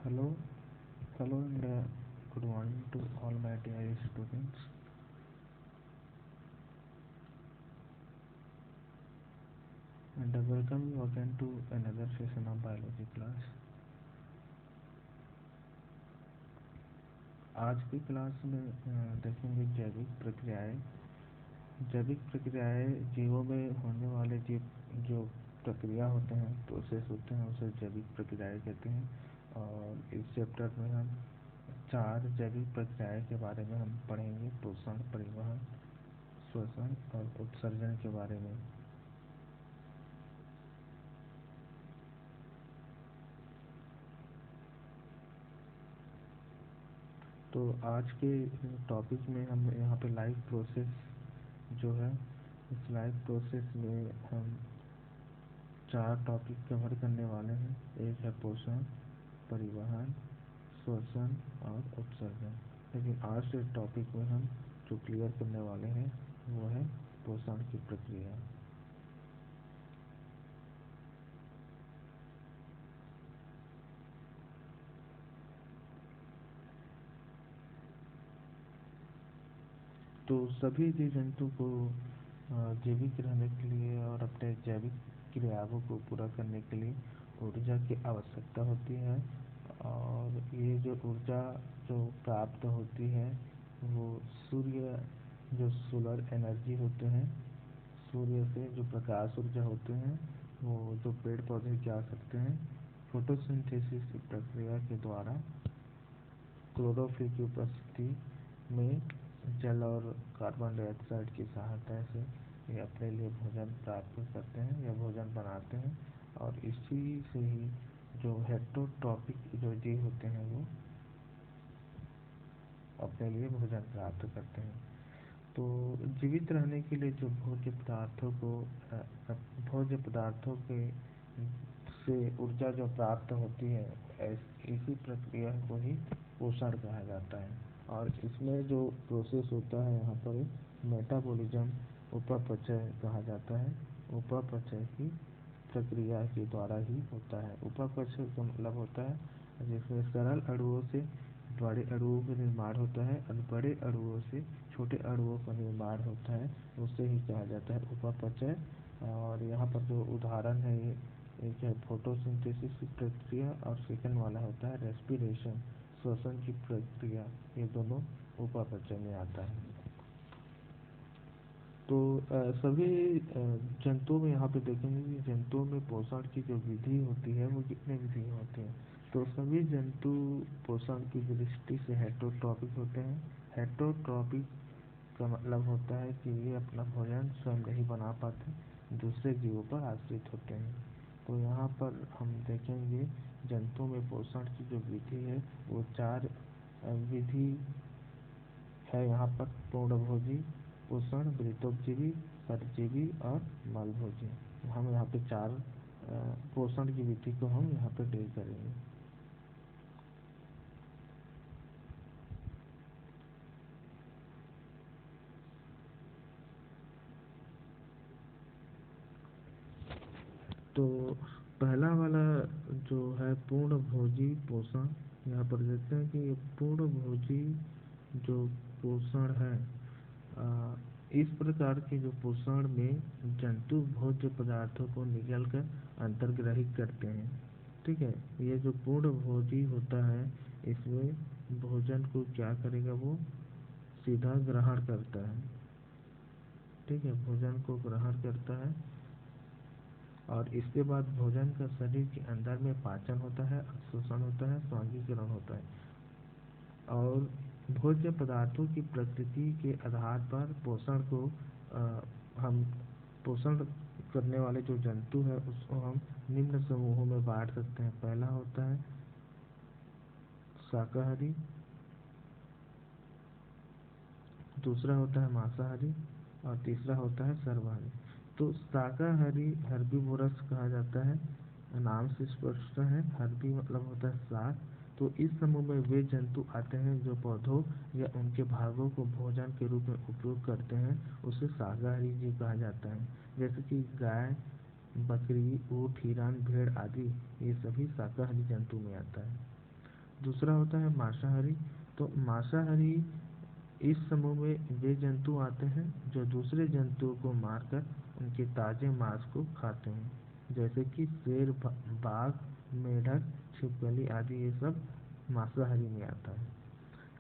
Hello, hello and good morning to all my dear students. And welcome you again to another session of biology class. आज की class में देखेंगे जैविक प्रक्रियाएं। जैविक प्रक्रियाएं जीवों में होने वाले जो प्रक्रिया होते हैं, प्रोसेस होते हैं, उसे जैविक प्रक्रियाएं कहते हैं। और इस चैप्टर में हम 4 जैविक प्रक्रियाएं के बारे में हम पढ़ेंगे: पोषण, परिवहन, श्वसन और उत्सर्जन के बारे में। तो आज के टॉपिक में हम यहाँ पे लाइफ प्रोसेस जो है, इस लाइफ प्रोसेस में हम 4 टॉपिक कवर करने वाले हैं। एक है पोषण, परिवहन, श्वसन और उत्सर्जन। लेकिन आज के टॉपिक में हम जो क्लियर करने वाले हैं वो है पोषण की प्रक्रिया। तो सभी जीव जंतु को जीवित रहने के लिए और अपने जैविक क्रियाओं को पूरा करने के लिए ऊर्जा की आवश्यकता होती है। और ये जो ऊर्जा जो प्राप्त होती है वो सूर्य, जो सोलर एनर्जी होते हैं, सूर्य से जो प्रकाश ऊर्जा होते हैं वो जो पेड़ पौधे क्या सकते हैं, फोटोसिंथेसिस की प्रक्रिया के द्वारा क्लोरोफिल की उपस्थिति में जल और कार्बन डाइऑक्साइड की सहायता से ये अपने लिए भोजन प्राप्त करते हैं या भोजन बनाते हैं। और इसी से ही जो हेटेरोट्रॉपिक जो जीव होते हैं वो अपने लिए भोजन प्राप्त करते हैं। तो जीवित रहने के लिए जो भोज्य पदार्थों के से ऊर्जा जो प्राप्त होती है, इसी प्रक्रिया को ही पोषण कहा जाता है। और इसमें जो प्रोसेस होता है यहाँ पर मेटाबॉलिज्म, उपापचय कहा जाता है। उपापचय की प्रक्रिया के द्वारा ही होता है। उपापचय का मतलब होता है जिसमें सरल अणुओं से बड़े अणुओं का निर्माण होता है और बड़े अणुओं से छोटे अणुओं का निर्माण होता है, उसे ही कहा जाता है उपापचय। और यहाँ पर जो उदाहरण है, एक है फोटोसिंथेसिस की प्रक्रिया और सेकंड वाला होता है रेस्पिरेशन, श्वसन की प्रक्रिया। ये दोनों उपापचय में आता है। तो सभी जंतुओं में यहाँ पे देखेंगे कि जंतुओं में पोषण की जो विधि होती है वो कितने विधि होते हैं। तो सभी जंतु पोषण की दृष्टि से हेटेरोट्रॉपिक होते हैं। हेटेरोट्रॉपिक का मतलब होता है कि ये अपना भोजन स्वयं नहीं बना पाते, दूसरे जीवों पर आश्रित होते हैं। तो यहाँ पर हम देखेंगे जंतुओं में पोषण की जो विधि है वो 4 विधि है यहाँ पर: पूर्णभोजी पोषण, वृत्तोपजीवी, परजीवी और मलभोजी। हम यहाँ पे 4 पोषण की विधि को हम यहाँ पे डील करेंगे। तो पहला वाला जो है पूर्णभोजी पोषण, यहाँ पर देखते हैं कि पूर्णभोजी जो पोषण है, इस प्रकार के जो पोषण में जंतु भोज्य पदार्थों को निगलकर अंतर्ग्रहित करते हैं। ठीक है, ये जो पूर्णभोजी होता है इसमें भोजन को क्या करेगा, वो सीधा ग्रहण करता है। ठीक है, भोजन को ग्रहण करता है और इसके बाद भोजन का शरीर के अंदर में पाचन होता है, अवशोषण होता है, स्वांगीकरण होता है। और भोज्य पदार्थों की प्रकृति के आधार पर पोषण को हम पोषण करने वाले जो जंतु है उसको हम निम्न समूहों में बांट सकते हैं। पहला होता है शाकाहारी, दूसरा होता है मांसाहारी और तीसरा होता है सर्वाहारी। तो शाकाहारी हर्बीवोरस कहा जाता है, नाम से स्पष्ट है। हर्बी मतलब होता है शाक। तो इस समूह में वे जंतु आते हैं जो पौधों या उनके भागों को भोजन के रूप में उपयोग करते हैं, उसे शाकाहारी जीव कहा जाता है। जैसे कि गाय, बकरी, ऊँट, हिरण, भेड़ आदि, ये सभी शाकाहारी जंतु में आता है। दूसरा होता है मांसाहारी। तो मांसाहारी इस समूह में वे जंतु आते हैं जो दूसरे जंतुओं को मारकर उनके ताजे मांस को खाते हैं, जैसे कि शेर, बाघ, मेढक, छिपकली आदि, ये सब मांसाहारी में आता है।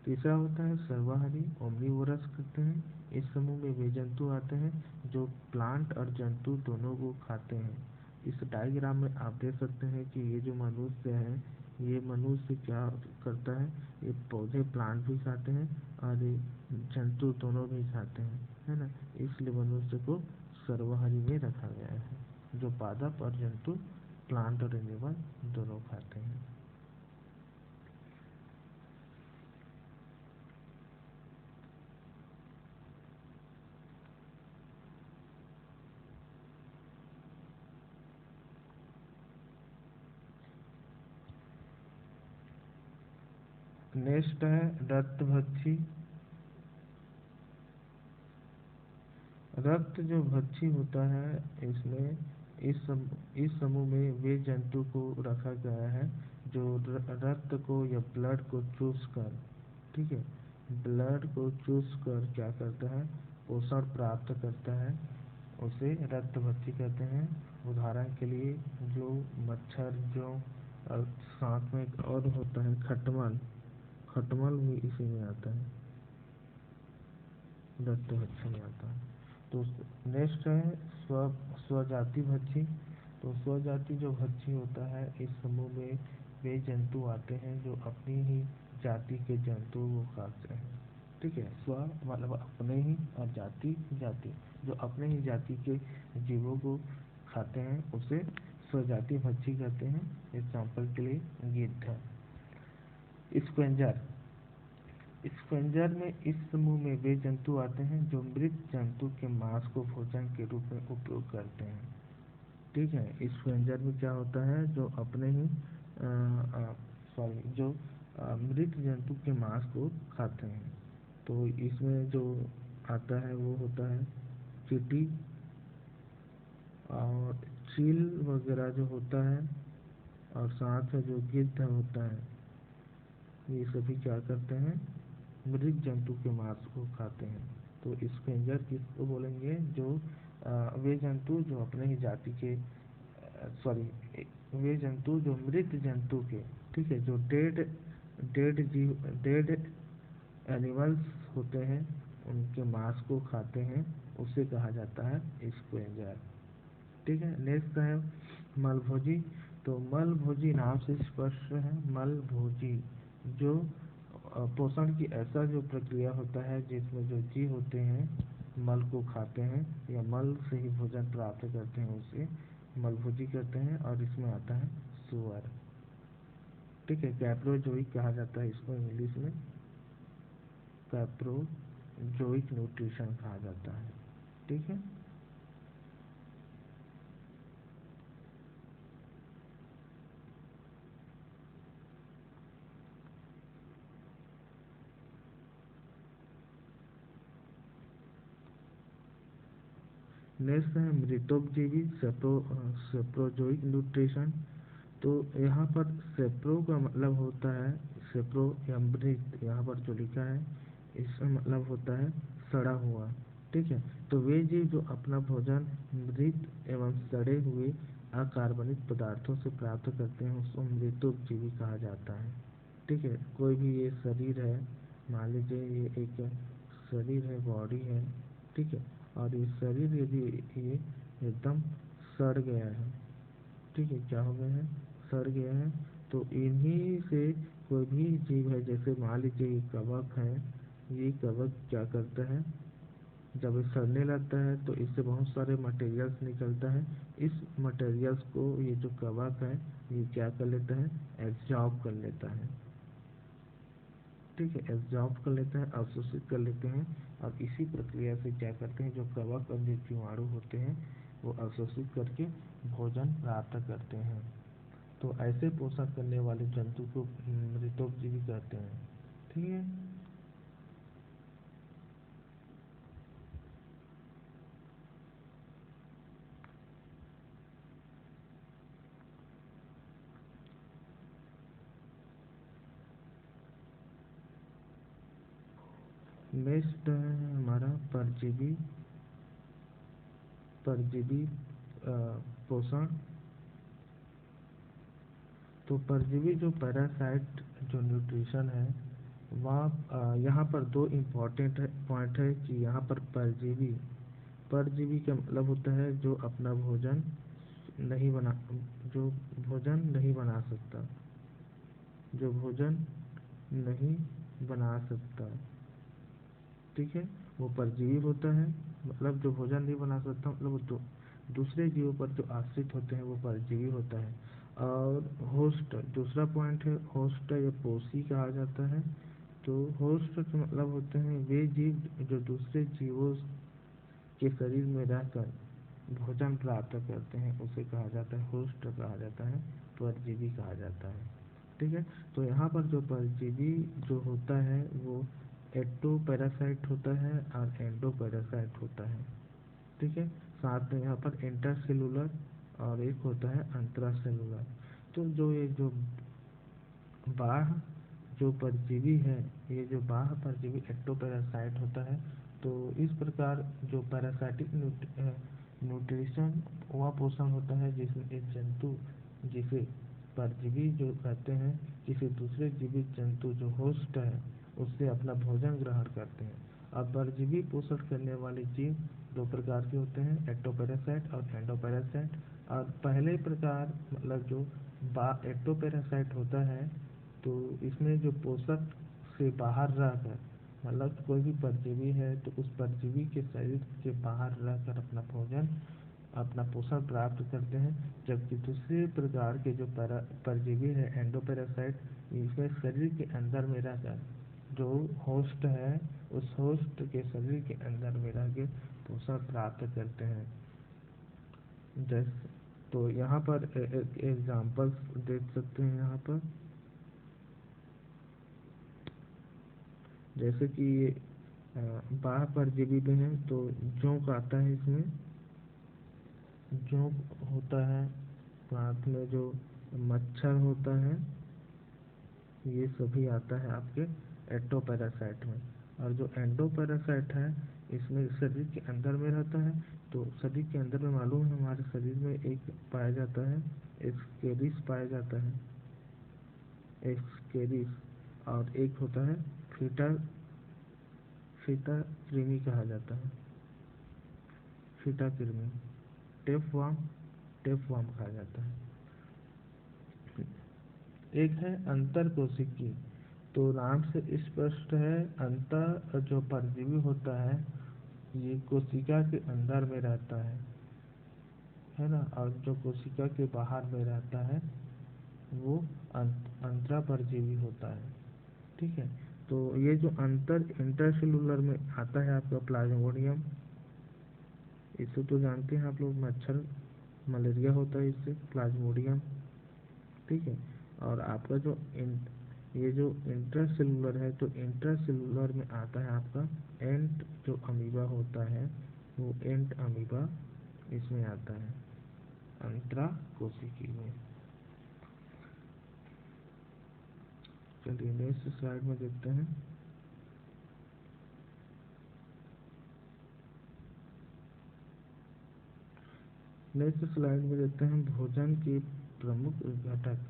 तीसरा होता है सर्वाहारी, ओमनीवोरस करते हैं। इस समूह में वे जंतु आते हैं जो प्लांट और जंतु दोनों को खाते हैं। इस डायग्राम में आप देख सकते हैं कि ये जो मनुष्य है, ये मनुष्य क्या करता है, ये पौधे प्लांट भी खाते हैं और ये जंतु दोनों भी खाते हैं, है ना। इसलिए मनुष्य को सर्वाहारी में रखा गया है, जो पादप और जंतु, प्लांट और एनिमल दोनों खाते हैं। नेक्स्ट है रक्तभक्षी। रक्त जो भक्षी होता है, इसमें इस समूह में वे जंतु को रखा गया है जो रक्त को या ब्लड को चूस कर, ठीक है, ब्लड को चूस कर क्या करता है, पोषण प्राप्त करता है, उसे रक्तभक्षी कहते हैं। उदाहरण के लिए जो मच्छर, जो और साथ में एक और होता है खटमल, खटमल भी इसी में आता है, रक्तभक्षी में आता है। तो नेक्स्ट है स्वजाति भक्षी। तो स्वजाति जो भक्षी होता है, इस समूह में वे जंतु आते हैं जो अपनी ही जाति के जंतुओं को खाते हैं, ठीक है। स्व मतलब अपने ही, और जाति जाति, जो अपने ही जाति के जीवों को खाते हैं उसे स्वजाति भक्षी कहते हैं। एग्जाम्पल के लिए गिद्ध है। स्क्वेंजर। स्क्वेंजर में इस समूह में वे जंतु आते हैं जो मृत जंतु के मांस को भोजन के रूप में उपयोग करते हैं, ठीक है। स्क्वेंजर में क्या होता है, जो अपने ही सॉरी जो मृत जंतु के मांस को खाते हैं। तो इसमें जो आता है वो होता है चींटी और चील वगैरह जो होता है, और साथ में जो गिद्ध होता है, ये सभी क्या करते हैं, मृत जंतु के मांस को खाते हैं। तो स्क्वेंजर किसको बोलेंगे, जो वे जंतु जो अपने ही जाति के, सॉरी, वे जंतु जो मृत जंतु के, ठीक है, जो डेड डेड जीव, डेड एनिमल्स होते हैं, उनके मांस को खाते हैं, उसे कहा जाता है स्क्वेंजर, ठीक है। नेक्स्ट है मलभोजी। तो मलभोजी नाम से स्पष्ट है, मलभोजी जो पोषण की ऐसा जो प्रक्रिया होता है जिसमें जो जीव होते हैं मल को खाते हैं या मल से ही भोजन प्राप्त करते हैं, उसे मलभोजी कहते हैं। और इसमें आता है सुअर, ठीक है। कैप्रोजोइक कहा जाता है इसको इंग्लिश में, कैप्रोजोइक न्यूट्रिशन कहा जाता है, ठीक है। नेक्स्ट है मृतोपजीवी, सेप्रोजोइक न्यूट्रिशन। तो यहाँ पर सेप्रो का मतलब होता है, सेप्रो या मृत, यहाँ पर जो लिखा है इसका मतलब होता है सड़ा हुआ, ठीक है। तो वे जीव जो अपना भोजन मृत एवं सड़े हुए अकार्बनिक पदार्थों से प्राप्त करते हैं उसको मृतोपजीवी कहा जाता है, ठीक है। कोई भी ये शरीर है, मान लीजिए ये एक शरीर है, बॉडी है, ठीक है, और ये शरीर यदि ये एकदम सड़ गया है, ठीक है, क्या हो गया है, सड़ गया है, तो इन्हीं से कोई भी जीव है, जैसे मान लीजिए ये कवक है, ये कवक क्या करता है, जब ये सड़ने लगता है तो इससे बहुत सारे मटेरियल्स निकलता है। इस मटेरियल्स को ये जो कवक है ये क्या कर लेता है, एब्जॉर्ब कर लेता है, ठीक है, एब्जॉर्ब कर लेते हैं, अवशोषित कर लेते हैं। और इसी प्रक्रिया से क्या करते हैं, जो कवक और जो जीवाणु होते हैं वो अवशोषित करके भोजन प्राप्त करते हैं। तो ऐसे पोषण करने वाले जंतु को मृतोपजीवी कहते हैं, ठीक है। नेक्स्ट है हमारा परजीवी परजीवी पोषण। तो परजीवी जो पैरासाइट जो न्यूट्रिशन है वहाँ यहाँ पर दो इम्पोर्टेंट पॉइंट है कि यहाँ पर परजीवी परजीवी का मतलब होता है जो अपना भोजन नहीं बना जो भोजन नहीं बना सकता, जो भोजन नहीं बना सकता, ठीक है, वो परजीवी होता है। मतलब जो भोजन नहीं बना सकता मतलब वो दूसरे जीवों पर जो आश्रित होते हैं वो परजीवी होता है। और होस्ट दूसरा पॉइंट है, होस्ट या पोषी कहा जाता है। तो होस्ट का मतलब होते हैं वे जीव जो दूसरे जीवों के शरीर में रहकर भोजन प्राप्त करते हैं, उसे कहा जाता है होस्ट कहा जाता है, परजीवी कहा जाता है, ठीक है। तो यहाँ पर जो परजीवी जो होता है वो एक्टो पैरासाइट होता है और एंडो पैरासाइट होता है, ठीक है। साथ में यहाँ पर इंटरसेलुलर और एक होता है अंतरासेलुलर। तो जो ये जो बाह्य जो परजीवी है, ये जो बाह्य परजीवी एक्टोपैरासाइट होता है। तो इस प्रकार जो पैरासाइटिक न्यूट्रिशन वह पोषण होता है जिसमें एक जंतु जिसे परजीवी जो कहते हैं किसी दूसरे जीवित जंतु जो होस्ट है उससे अपना भोजन ग्रहण करते हैं। अब परजीवी पोषण करने वाले जीव दो प्रकार के होते हैं, एक्टोपैरासाइट और एंडोपैरासाइट। और पहले प्रकार मतलब जो एक्टोपैरासाइट होता है तो इसमें जो पोषक से बाहर रहकर मतलब कोई भी परजीवी है तो उस परजीवी के शरीर के बाहर रहकर अपना भोजन अपना पोषण प्राप्त करते हैं। जबकि दूसरे प्रकार के जो परजीवी है एंडोपैरासाइट, इसमें शरीर के अंदर में रहकर जो होस्ट है उस होस्ट के शरीर के अंदर में रह के पोषण प्राप्त करते हैं। जैसे तो यहाँ पर एग्जाम्पल्स देख सकते हैं यहाँ पर, जैसे कि ये बाह्य परजीवी में है तो जोंक आता है, इसमें जोंक होता है, साथ में जो मच्छर होता है ये सभी आता है आपके एक्टोपैरासाइट में। और जो एंडोपैरासाइट है इसमें शरीर के अंदर में रहता है। तो शरीर के अंदर में मालूम है हमारे शरीर में एक पाया जाता है एस्केरिस पाया जाता है, एस्केरिस। और एक होता है फीटा फीटा कृमि कहा जाता है, फीटा कृमि, टेपवार्म टेपवार्म कहा जाता है। एक है अंतर कोशिकी। तो नाम से स्पष्ट है अंतर जो परजीवी होता है ये कोशिका के अंदर में रहता है ना, और जो कोशिका के बाहर में रहता है वो अंतरा परजीवी होता है, ठीक है। तो ये जो इंटरसेलुलर में आता है आपका प्लाज्मोडियम, इसे तो जानते हैं आप लोग, मच्छर मलेरिया होता है इससे प्लाज्मोडियम, ठीक है। और आपका जो ये जो इंट्रासेलुलर है तो इंट्रासेलुलर में आता है आपका एंट जो अमीबा होता है वो एंट अमीबा इसमें आता है अंतरा कोशिकी में। चलिए नेक्स्ट स्लाइड में देखते हैं। नेक्स्ट स्लाइड में देखते हैं भोजन के प्रमुख घटक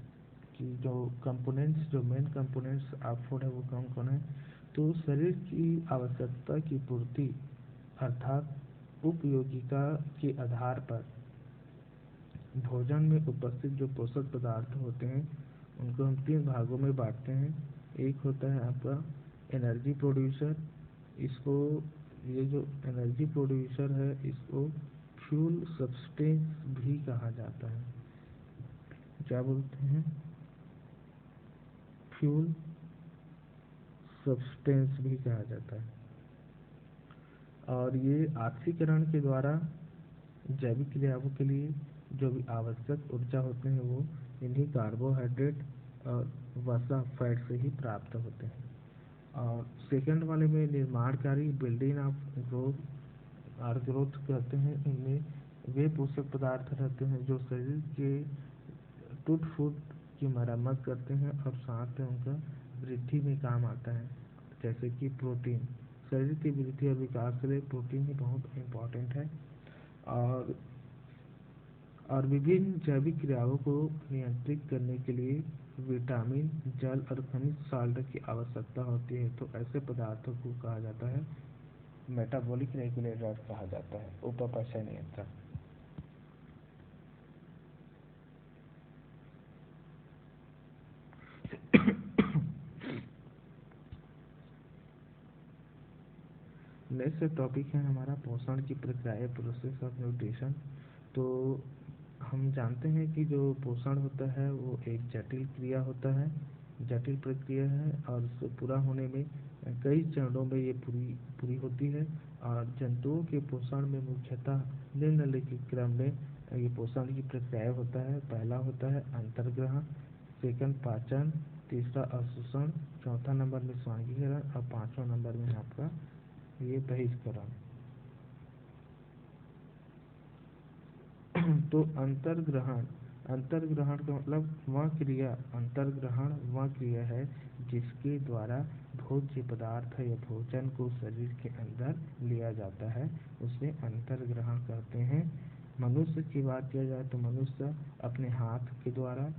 की जो कंपोनेंट्स, जो मेन कंपोनेंट्स ऑफ फूड है वो कौन कौन है। तो शरीर की आवश्यकता की पूर्ति अर्थात उपयोगिता के आधार पर भोजन में उपस्थित जो पोषक पदार्थ होते हैं उनको हम तीन भागों में बांटते हैं। एक होता है आपका एनर्जी प्रोड्यूसर, इसको ये जो एनर्जी प्रोड्यूसर है इसको फ्यूल सब्सटेंस भी कहा जाता है। क्या बोलते हैं, फ्यूल सब्सटेंस भी कहा जाता है। और ये ऑक्सीकरण के द्वारा जैविक क्रियाओं के लिए जो भी आवश्यक ऊर्जा होते हैं वो इन्हीं कार्बोहाइड्रेट और वसा फैट से ही प्राप्त होते हैं। और सेकंड वाले में निर्माणकारी बिल्डिंग ऑफ ग्रोथ और ग्रोथ कहते हैं, इनमें वे पोषक पदार्थ रहते हैं जो शरीर के टूट फूट की मरम्मत करते हैं और साथ में उनका वृद्धि में काम आता है, जैसे कि प्रोटीन, शरीर की वृद्धि और विकास के लिए प्रोटीन ही बहुत इम्पोर्टेंट है। और विभिन्न जैविक क्रियाओं को नियंत्रित करने के लिए विटामिन, जल और खनिज साल्ट की आवश्यकता होती है। तो ऐसे पदार्थों को कहा जाता है मेटाबॉलिक रेगुलेटर कहा जाता है, उपापचय नियंत्रक। नेक्स्ट टॉपिक है हमारा पोषण की प्रक्रिया, प्रोसेस ऑफ न्यूट्रिशन। तो हम जानते हैं कि जो पोषण होता है वो एक जटिल क्रिया होता है, जटिल प्रक्रिया है, और उसको पूरा होने में कई चरणों में ये पूरी होती है। और जंतुओं के पोषण में मुख्यतः निम्नलिखित क्रम में ये पोषण की प्रक्रिया होता है। पहला होता है अंतर्ग्रहण, सेकंड पाचन, तीसरा अवशोषण, चौथा नंबर में स्वांगीकरण और पांचवा नंबर में आपका ये बहिष्करण। तो अंतर्ग्रहण का मतलब वह क्रिया, अंतर्ग्रहण वह क्रिया है जिसके द्वारा भोज्य पदार्थ या भोजन को शरीर के अंदर लिया जाता है, उसे अंतर्ग्रहण कहते हैं। मनुष्य की बात किया जाए तो मनुष्य अपने हाथ के द्वारा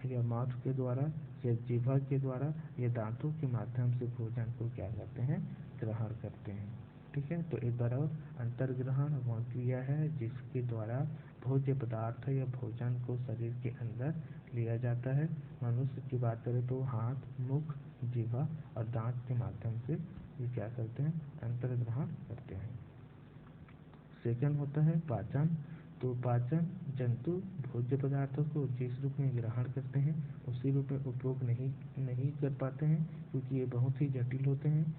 या माउथ के द्वारा या जीभ के द्वारा या दांतों के माध्यम से भोजन को क्या करते हैं, ग्रहण करते हैं। ठीक है, तो एक बार और, अंतर्ग्रहण वह क्रिया है जिसके द्वारा भोज्य पदार्थ या भोजन को शरीर के अंदर लिया जाता है। मनुष्य की बात करें तो हाथ, मुख, जीवा और दांत के माध्यम से ये क्या करते हैं, अंतर्ग्रहण करते हैं। सेकंड होता है पाचन। तो पाचन जंतु भोज्य पदार्थों को जिस रूप में ग्रहण करते हैं उसी रूप में उपभोग नहीं कर पाते हैं, क्योंकि ये बहुत ही जटिल होते हैं।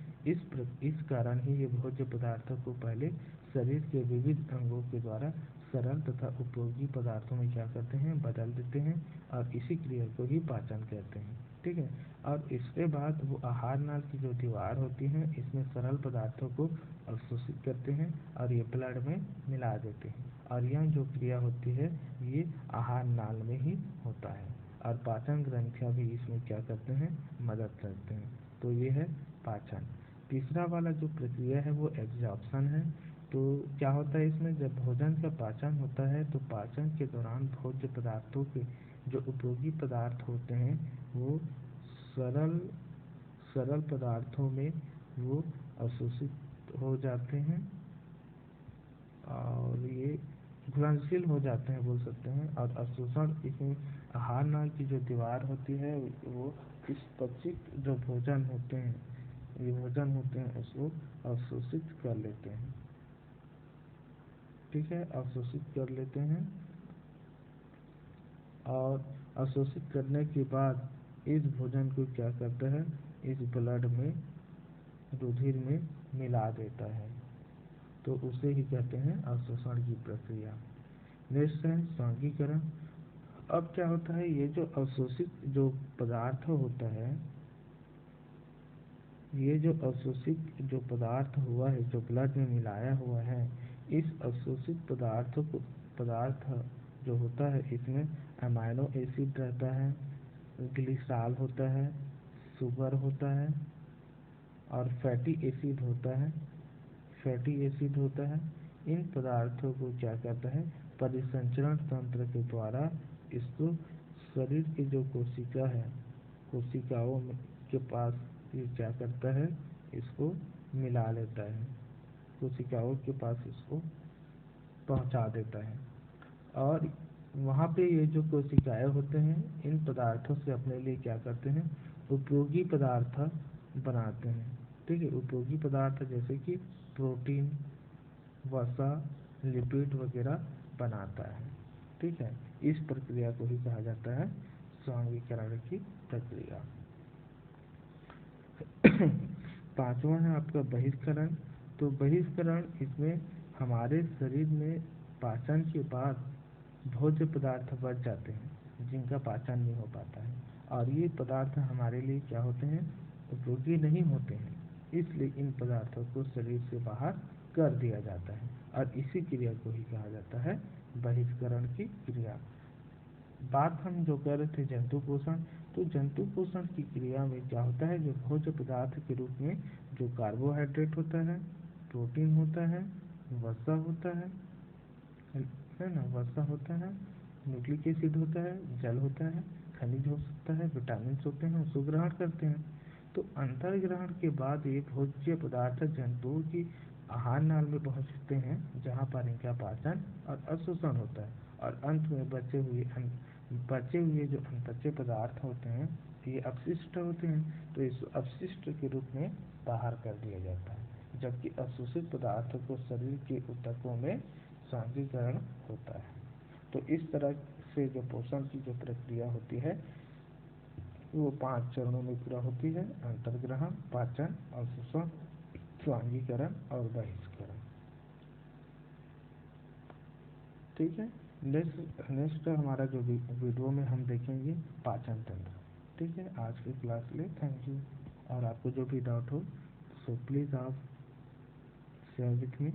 इस कारण ही ये भोज्य पदार्थों को पहले शरीर के विविध अंगों के द्वारा सरल तथा उपयोगी पदार्थों में क्या करते हैं, बदल देते हैं, और इसी क्रिया को ही पाचन कहते हैं। ठीक है, और इसके बाद वो आहार नाल की जो दीवार होती है इसमें सरल पदार्थों को अवशोषित करते हैं और ये ब्लड में मिला देते हैं, और यह जो क्रिया होती है ये आहार नाल में ही होता है, और पाचन ग्रंथियां भी इसमें क्या करते हैं, मदद करते हैं। तो ये है पाचन। तीसरा वाला जो प्रक्रिया है वो एब्जॉर्प्शन है। तो क्या होता है इसमें, जब भोजन का पाचन होता है तो पाचन के दौरान भोज्य पदार्थों के जो उपयोगी पदार्थ होते हैं वो सरल पदार्थों में वो अवशोषित हो जाते हैं और ये घुलनशील हो जाते हैं बोल सकते हैं। और अवशोषण, इसमें आहार नाल की जो दीवार होती है वो इस पचित जो भोजन होते हैं उसको अवशोषित कर लेते हैं। ठीक है, अवशोषित कर लेते हैं, और अवशोषित करने के बाद इस भोजन को क्या करता है, इस ब्लड में, रुधिर में मिला देता है। तो उसे ही कहते हैं अवशोषण की प्रक्रिया। नेक्स्ट है स्वांगीकरण। अब क्या होता है, ये जो अवशोषित जो पदार्थ होता है, ये जो अवशोषित जो पदार्थ हुआ है, जो ब्लड में मिलाया हुआ है, इस अवशोषित पदार्थ जो होता है इसमें अमाइनो एसिड रहता है, ग्लिसरॉल होता है, शुगर होता है और फैटी एसिड होता है। इन पदार्थों को क्या करता है, परिसंचरण तंत्र के द्वारा इसको शरीर की जो कोशिकाओं के पास ये क्या करता है, इसको मिला लेता है, कोशिकाओं के पास इसको पहुंचा देता है, और वहाँ पे ये जो कोशिकाएं होते हैं इन पदार्थों से अपने लिए क्या करते हैं, उपयोगी पदार्थ बनाते हैं। ठीक है, उपयोगी पदार्थ जैसे कि प्रोटीन, वसा, लिपिड वगैरह बनाता है। ठीक है, इस प्रक्रिया को ही कहा जाता है स्वांगीकरण की प्रक्रिया। पांचवा है आपका बहिष्करण। तो बहिष्करण, इसमें हमारे शरीर में पाचन के बाद भोज्य पदार्थ बच जाते हैं जिनका पाचन नहीं हो पाता है, और ये पदार्थ हमारे लिए क्या होते हैं, उपयोगी नहीं होते हैं, इसलिए इन पदार्थों को शरीर से बाहर कर दिया जाता है, और इसी क्रिया को ही कहा जाता है बहिष्करण की क्रिया। बात हम जो कर रहे थे जंतु पोषण, तो जंतु पोषण की क्रिया में क्या होता है, जो भोज्य पदार्थ के रूप में जो कार्बोहाइड्रेट होता है, प्रोटीन होता है, वसा होता है ना, वसा होता है, न्यूक्लिक एसिड होता है, जल होता है, खनिज हो सकता है, विटामिन होते हैं, उसको ग्रहण करते हैं। तो अंतर ग्रहण के बाद ये भोज्य पदार्थ जंतुओं की आहार नाल में पहुंचते हैं, जहां पर इनका पाचन और अवशोषण होता है, और अंत में बचे हुए जो अनपचे पदार्थ होते हैं, ये अपशिष्ट होते हैं, तो इस अपशिष्ट के रूप में बाहर कर दिया जाता है, जबकि अवशोषित पदार्थों को शरीर के ऊतकों में सांद्रीकरण होता है। तो इस तरह से जो पोषण की जो प्रक्रिया होती है वो 5 चरणों में पूरा होती है: अंतर्ग्रहण, पाचन, अवशोषण, स्वांगीकरण और बहिष्करण। ठीक है। नेक्स्ट हमारा जो वीडियो में हम देखेंगे पाचन तंत्र। ठीक है, आज की क्लास के लिए थैंक यू। और आपको जो भी डाउट हो सो प्लीज़ आप शेयर विथ मी।